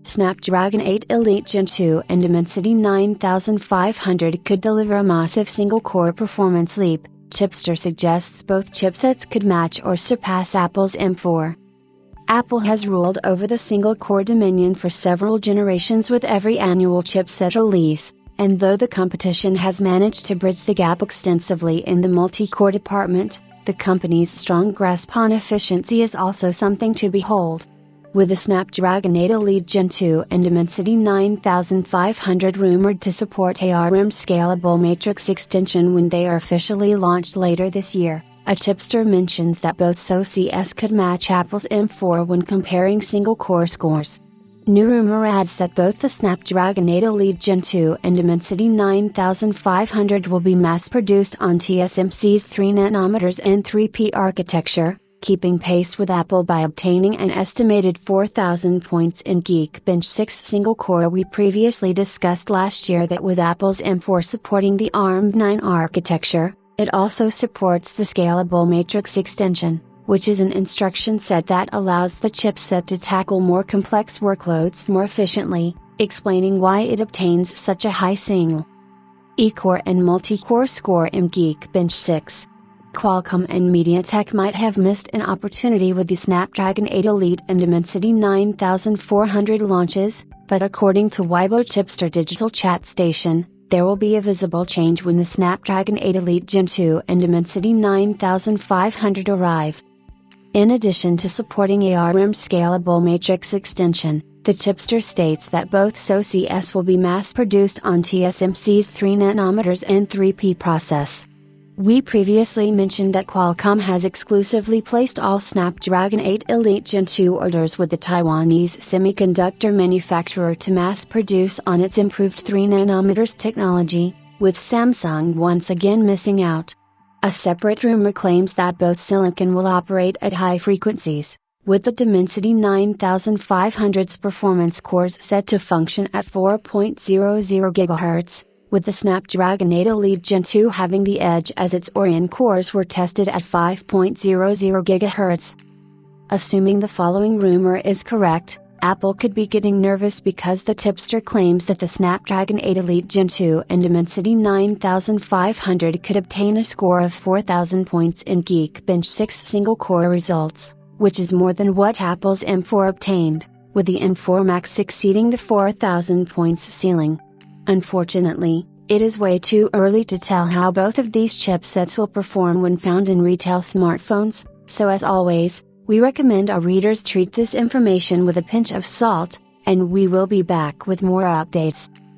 Snapdragon 8 Elite Gen 2 and Dimensity 9500 could deliver a massive single-core performance leap. Chipster suggests both chipsets could match or surpass Apple's M4. Apple has ruled over the single-core dominion for several generations with every annual chipset release, and though the competition has managed to bridge the gap extensively in the multi-core department, the company's strong grasp on efficiency is also something to behold. With the Snapdragon 8 Elite Gen 2 and Dimensity 9500 rumored to support ARM scalable matrix extension when they are officially launched later this year, a tipster mentions that both SoCs could match Apple's M4 when comparing single-core scores. New rumor adds that both the Snapdragon 8 Elite Gen 2 and Dimensity 9500 will be mass-produced on TSMC's 3nm N3P architecture, keeping pace with Apple by obtaining an estimated 4,000 points in Geekbench 6 single-core. We previously discussed last year that with Apple's M4 supporting the ARM9 architecture, it also supports the scalable matrix extension, which is an instruction set that allows the chipset to tackle more complex workloads more efficiently, explaining why it obtains such a high single-core and multi-core score in Geekbench 6. Qualcomm and MediaTek might have missed an opportunity with the Snapdragon 8 Elite and Dimensity 9400 launches, but according to Weibo Chipster Digital Chat Station, there will be a visible change when the Snapdragon 8 Elite Gen 2 and Dimensity 9500 arrive. In addition to supporting ARM scalable matrix extension, the chipster states that both SoCs will be mass-produced on TSMC's 3nm N3P process. We previously mentioned that Qualcomm has exclusively placed all Snapdragon 8 Elite Gen 2 orders with the Taiwanese semiconductor manufacturer to mass-produce on its improved 3nm technology, with Samsung once again missing out. A separate rumor claims that both silicon will operate at high frequencies, with the Dimensity 9500's performance cores set to function at 4.00 GHz. With the Snapdragon 8 Elite Gen 2 having the edge as its Oryon cores were tested at 5.00 GHz. Assuming the following rumor is correct, Apple could be getting nervous because the tipster claims that the Snapdragon 8 Elite Gen 2 and Dimensity 9500 could obtain a score of 4,000 points in Geekbench 6 single-core results, which is more than what Apple's M4 obtained, with the M4 Max exceeding the 4,000 points ceiling. Unfortunately, it is way too early to tell how both of these chipsets will perform when found in retail smartphones, so as always, we recommend our readers treat this information with a pinch of salt, and we will be back with more updates.